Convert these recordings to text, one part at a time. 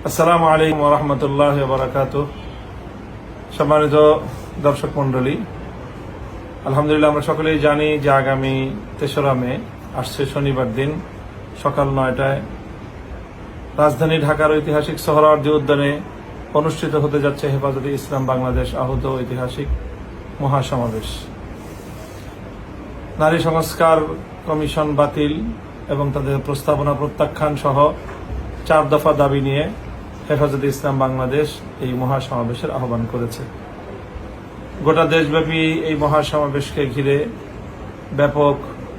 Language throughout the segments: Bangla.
আসসালামু আলাইকুম ওয়া রাহমাতুল্লাহি ওয়া বারাকাতুহু। সম্মানিত দর্শক মণ্ডলী, আলহামদুলিল্লাহ আমরা সকলেই জানি যে আগামী ৩রা মে আসছে শনিবার দিন সকাল ৯টায় রাজধানী ঢাকার ঐতিহাসিক সোহরাওয়ার্দী উদ্যানে অনুষ্ঠিত হতে যাচ্ছে হেফাজতে ইসলাম বাংলাদেশ আহত ঐতিহাসিক মহাসমাবেশ। নারী সংস্কার কমিশন বাতিল এবং তাদের প্রস্তাবনা প্রত্যাখ্যান সহ ৪ দফা দাবি নিয়ে হেফাজতে ইসলাম বাংলাদেশ এই মহাসমাবেশের আহ্বান করেছে। গোটা দেশব্যাপী এই মহাসমাবেশকে ঘিরে ব্যাপক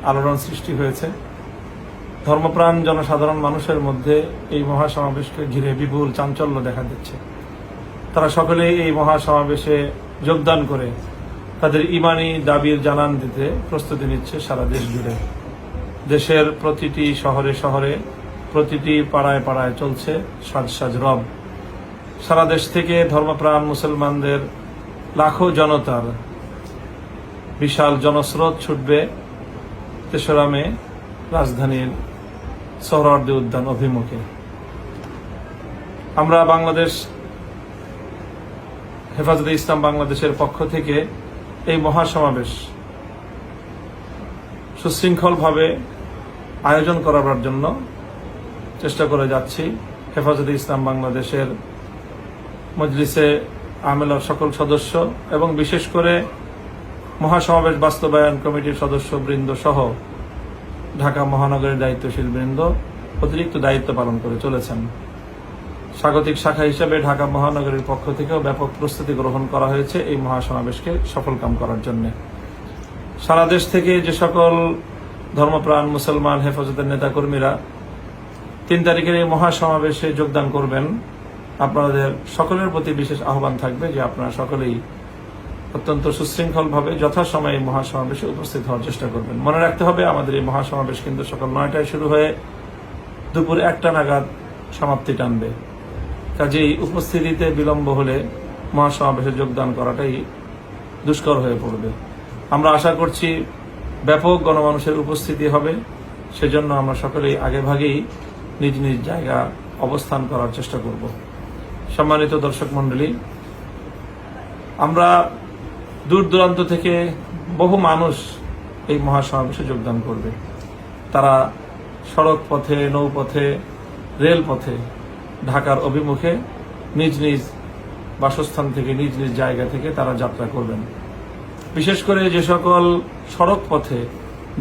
আলোড়ন সৃষ্টি হয়েছে। ধর্মপ্রাণ জনসাধারণ মানুষের মধ্যে এই মহাসমাবেশকে ঘিরে বিপুল চাঞ্চল্য দেখা দিচ্ছে। তারা সকলেই এই মহাসমাবেশে যোগদান করে তাদের ইমানি দাবির জানান দিতে প্রস্তুতি নিচ্ছে সারা দেশ জুড়ে। দেশের প্রতিটি শহরে শহরে, প্রতিটি পাড়ায় পাড়ায় চলছে সাজ সাজ রব। সারা দেশ থেকে ধর্মপ্রাণ মুসলমানদের লাখো জনতার বিশাল জনস্রোত ছুটবে ৩রা মে রাজধানীর সোহরাওয়ার্দী উদ্যান অভিমুখে। আমরা বাংলাদেশ হেফাজতে ইসলাম বাংলাদেশের পক্ষ থেকে এই মহাসমাবেশ সুশৃঙ্খলভাবে আয়োজন করার জন্য চেষ্টা করে যাচ্ছি। হেফাজতে ইসলাম বাংলাদেশের মজলিসে আমেলার সকল সদস্য এবং বিশেষ করে মহাসমাবেশ বাস্তবায়ন কমিটির সদস্যবৃন্দ সহ ঢাকা মহানগরের দায়িত্বশীল বৃন্দ অতিরিক্ত দায়িত্ব পালন করে চলেছেন। স্বাগতিক শাখা হিসেবে ঢাকা মহানগরের পক্ষ থেকেও ব্যাপক প্রস্তুতি গ্রহণ করা হয়েছে এই মহাসমাবেশকে সফলকাম করার জন্য। সারা দেশ থেকে যে সকল ধর্মপ্রাণ মুসলমান হেফাজতের নেতাকর্মীরা ৩ তারিখের এই মহাসমাবেশে যোগদান করবেন, আপনাদের সকলের প্রতি বিশেষ আহ্বান থাকবে যে আপনারা সকলেই অত্যন্ত সুশৃঙ্খলভাবে যথাসময়ে এই মহাসমাবেশে উপস্থিত হওয়ার চেষ্টা করবেন। মনে রাখতে হবে, আমাদের এই মহাসমাবেশ কিন্তু সকাল ৯টায় শুরু হয়ে দুপুর ১টা নাগাদ সমাপ্তি টানবে। কাজেই উপস্থিতিতে বিলম্ব হলে মহাসমাবেশে যোগদান করাটাই দুষ্কর হয়ে পড়বে। আমরা আশা করছি ব্যাপক গণমানুষের উপস্থিতি হবে, সেজন্য আমরা সকলেই আগেভাগেই নিজ নিজ জায়গা অবস্থান করার চেষ্টা করব। সম্মানিত দর্শক মণ্ডলী, আমরা দূর দূরান্ত থেকে বহু মানুষ এই মহাসমাবেশে যোগদান করবে। তারা সড়ক পথে, নৌপথে, রেলপথে ঢাকার অভিমুখে নিজ নিজ বাসস্থান থেকে, নিজ নিজ জায়গা থেকে তারা যাত্রা করবেন। বিশেষ করে যে সকল সড়ক পথে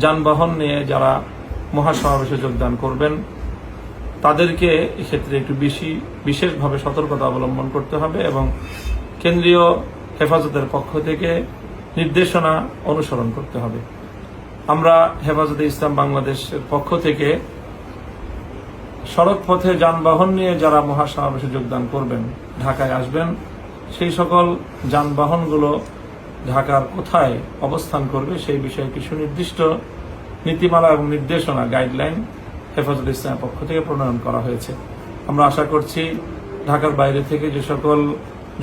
যানবাহন নিয়ে যারা মহাসমাবেশে যোগদান করবেন, তাদেরকে এক্ষেত্রে একটু বিশেষভাবে সতর্কতা অবলম্বন করতে হবে এবং কেন্দ্রীয় হেফাজতের পক্ষ থেকে নির্দেশনা অনুসরণ করতে হবে। আমরা হেফাজতে ইসলাম বাংলাদেশের পক্ষ থেকে সড়ক পথে যানবাহন নিয়ে যারা মহাসমাবেশে যোগদান করবেন, ঢাকায় আসবেন, সেই সকল যানবাহনগুলো ঢাকার কোথায় অবস্থান করবে সেই বিষয়ে কিছু নির্দিষ্ট নীতিমালা এবং নির্দেশনা, গাইডলাইন হেফাজতে ইসলামের পক্ষ থেকে প্রণয়ন করা হয়েছে। আমরা আশা করছি ঢাকার বাইরে থেকে যে সকল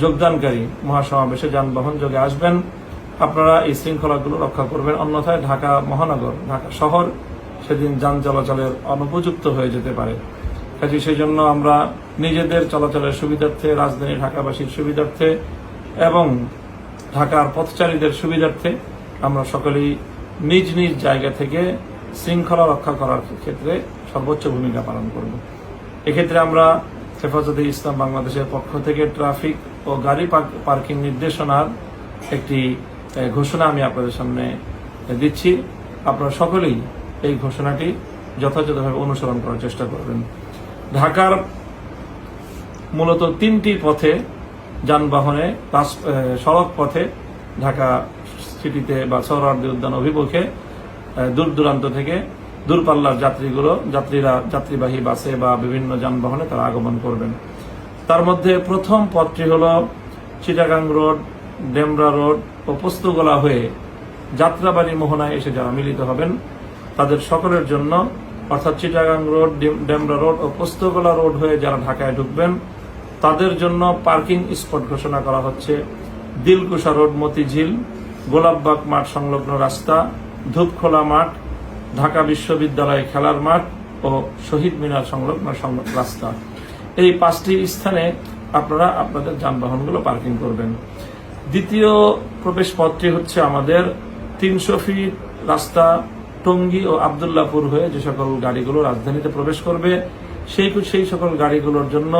যোগদানকারী মহাসমাবেশে যানবাহন যোগে আসবেন, আপনারা এই শৃঙ্খলাগুলো রক্ষা করবেন। অন্যথায় ঢাকা মহানগর, ঢাকা শহর সেদিন যান চলাচলের অনুপযুক্ত হয়ে যেতে পারে। কাজে সেই জন্য আমরা নিজেদের চলাচলের সুবিধার্থে, রাজধানী ঢাকাবাসীর সুবিধার্থে এবং ঢাকার পথচারীদের সুবিধার্থে আমরা সকলেই নিজ নিজ জায়গা থেকে শৃঙ্খলা রক্ষা করার ক্ষেত্রে সর্বোচ্চ ভূমিকা পালন করব। এক্ষেত্রে আমরা হেফাজতে ইসলাম বাংলাদেশের পক্ষ থেকে ট্রাফিক ও গাড়ি পার্কিং নির্দেশনার একটি ঘোষণা আমি আপনাদের সামনে দিচ্ছি। আপনারা সকলেই এই ঘোষণাটি যথাযথভাবে অনুসরণ করার চেষ্টা করবেন। ঢাকার মূলত 3টি পথে যানবাহনে, সড়ক পথে ঢাকা সিটিতে বা সোহরাওয়ার্দী উদ্যান অভিমুখে দূর দূরান্ত থেকে দূরপাল্লার যাত্রীবাহী বাসে বা বিভিন্ন যানবাহনে তারা আগমন করবেন। তার মধ্যে প্রথম পথটি হল চিটাগাং রোড, ডেমরা রোড ও পোস্তগোলা হয়ে যাত্রাবাড়ি মোহনায় এসে যারা মিলিত হবেন, তাদের সকলের জন্য, অর্থাৎ চিটাগাং রোড, ডেমরা রোড ও পোস্তগোলা রোড হয়ে যারা ঢাকায় ঢুকবেন, তাদের জন্য পার্কিং স্পট ঘোষণা করা হচ্ছে দিলকুশা রোড, মতিঝিল, গোলাপবাগ মাঠ সংলগ্ন রাস্তা, ধূপখোলা মাঠ, ঢাকা বিশ্ববিদ্যালয় খেলার মাঠ ও শহীদ মিনার সংলগ্ন রাস্তা। এই 5টি স্থানে আপনারা আপনাদের যানবাহনগুলো পার্কিং করবেন। দ্বিতীয় প্রবেশ পথটি হচ্ছে আমাদের 300 ফিট রাস্তা টঙ্গী ও আব্দুল্লাহপুর হয়ে যে সকল গাড়িগুলো রাজধানীতে প্রবেশ করবে সেই সকল গাড়িগুলোর জন্য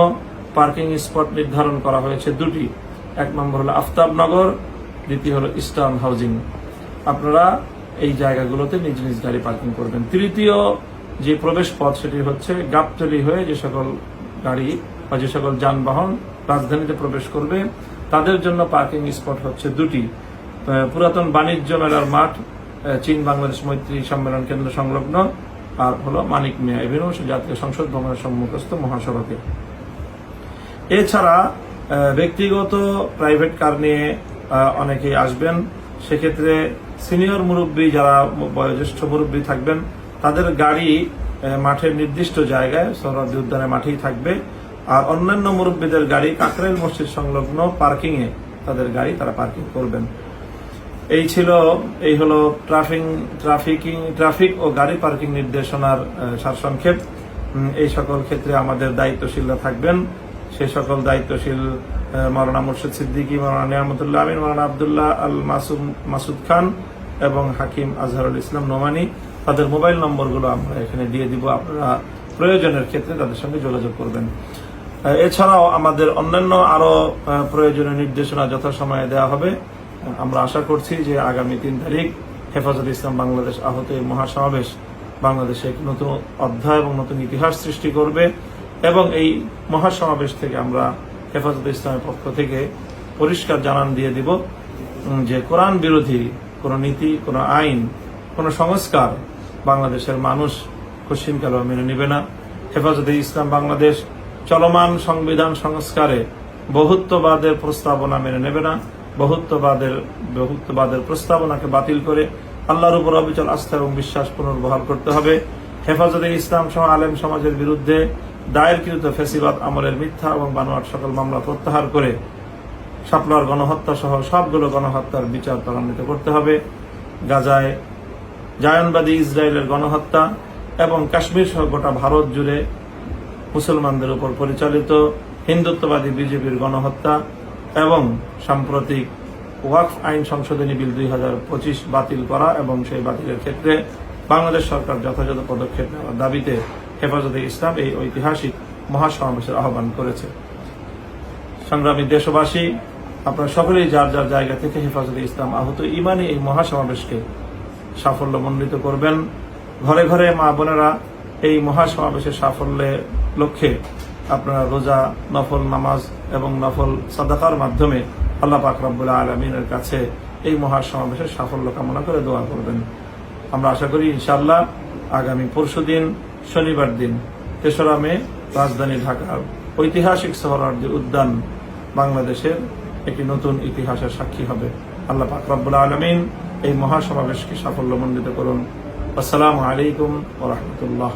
পার্কিং স্পট নির্ধারণ করা হয়েছে দুটি। এক নম্বর হলো আফতাবনগর, দ্বিতীয় হলো ইস্টার্ন হাউজিং। আপনারা এই জায়গাগুলোতে নিজ নিজ গাড়ি পার্কিং করবেন। তৃতীয় যে প্রবেশ পথ সেটি হচ্ছে গাবতলী হয়ে যে সকল গাড়ি বা যে সকল যানবাহন রাজধানীতে প্রবেশ করবে তাদের জন্য পার্কিং স্পট হচ্ছে দুটি। পুরাতন বাণিজ্য মেলার মাঠ, চীন বাংলাদেশ মৈত্রী সম্মেলন কেন্দ্র সংলগ্ন, আর হলো মানিক মিয়া এভিনিউ জাতীয় সংসদ ভবনের সম্মুখস্থ মহাসড়কে। এছাড়া ব্যক্তিগত প্রাইভেট কার নিয়ে অনেকেই আসবেন, সেক্ষেত্রে সিনিয়র মুরব্বী যারা বয়োজ্যেষ্ঠ মুরব্বী থাকবেন তাদের গাড়ি মাঠের নির্দিষ্ট জায়গায় সোহরাওয়ার্দী উদ্যানের মাঠেই থাকবে, আর অন্যান্য মুরব্বীদের গাড়ি কাকরাইল মসজিদ সংলগ্ন পার্কিং এ তাদের গাড়ি তারা পার্কিং করবেন। এই হলো ট্রাফিক ও গাড়ি পার্কিং নির্দেশনার সারসংক্ষেপ। এই সকল ক্ষেত্রে আমাদের দায়িত্বশীলরা থাকবেন। সেই সকল দায়িত্বশীল মাওলানা মুর্শিদ সিদ্দিকী, মাওলানা নিয়ামতুল্লাহ আমিন, মাওলানা আব্দুল্লাহ আল মাসুদ খান এবং হাকিম আজহারুল ইসলাম নোমানী। তাদের মোবাইল নম্বরগুলো আমরা এখানে দিয়ে দিব, আপনারা প্রয়োজনের ক্ষেত্রে তাদের সঙ্গে যোগাযোগ করবেন। এছাড়াও আমাদের অন্যান্য আরো প্রয়োজনীয় নির্দেশনা যথাসময়ে দেওয়া হবে। আমরা আশা করছি যে আগামী 3 তারিখ হেফাজতে ইসলাম বাংলাদেশ আহত এই মহাসমাবেশ বাংলাদেশে এক নতুন অধ্যায় এবং নতুন ইতিহাস সৃষ্টি করবে, এবং এই মহাসমাবেশ থেকে আমরা হেফাজতে ইসলামের পক্ষ থেকে পরিষ্কার জানান দিয়ে দিব যে কোরআন বিরোধী কোন নীতি, কোন আইন, কোন সংস্কার বাংলাদেশের মানুষ কশিনকালেও মেনে নেবে না। হেফাজতে ইসলাম বাংলাদেশ চলমান সংবিধান সংস্কারে বহুত্ববাদের প্রস্তাবনা মেনে নেবে না। বহুত্ববাদের প্রস্তাবনাকে বাতিল করে আল্লাহর উপর অবিচল আস্থা এবং বিশ্বাস পুনর্বহাল করতে হবে। হেফাজতে ইসলাম সহ আলেম সমাজের বিরুদ্ধে দায়েরকৃত ফ্যাসিবাদ আমলের মিথ্যা এবং বানোয়াট সকল মামলা প্রত্যাহার করে শাপলার গণহত্যা সহ সবগুলো গণহত্যার বিচার ত্বরান্বিত করতে হবে। গাজায় জায়নবাদী ইসরায়েলের গণহত্যা এবং কাশ্মীর সহ গোটা ভারত জুড়ে মুসলমানদের উপর পরিচালিত হিন্দুত্ববাদী বিজেপির গণহত্যা এবং সাম্প্রতিক ওয়াকফ আইন সংশোধনী বিল 2025 বাতিল করা এবং সেই বাতিলের ক্ষেত্রে বাংলাদেশ সরকার যথাযথ পদক্ষেপ নেওয়ার দাবিতে হেফাজতে ইসলাম এই ঐতিহাসিক মহাসমাবেশের আহ্বান করেছে। সংগ্রামী দেশবাসী, আপনারা সকলেই যার যার জায়গা থেকে হেফাজতে ইসলাম আহত ইমানি এই মহাসমাবেশকে সাফল্যমণ্ডিত করবেন। ঘরে ঘরে মা বোনেরা এই মহাসমাবেশের সাফল্যের লক্ষ্যে আপনারা রোজা, নফল নামাজ এবং নফল সাদাকার মাধ্যমে আল্লাহ পাক রব্বুল আলামিনের কাছে এই মহাসমাবেশের সাফল্য কামনা করে দোয়া করবেন। আমরা আশা করি ইনশাআল্লাহ আগামী পরশুদিন শনিবার দিন 3রা মে রাজধানী ঢাকার ঐতিহাসিক সোহরাওয়ার্দী উদ্যান বাংলাদেশের একটি নতুন ইতিহাসের সাক্ষী হবে। আল্লাহ পাক রব্বুল আলামিন এই মহাসমাবেশকে সাফল্যমণ্ডিত করুন। আসসালামু আলাইকুম ওয়া রাহমাতুল্লাহ।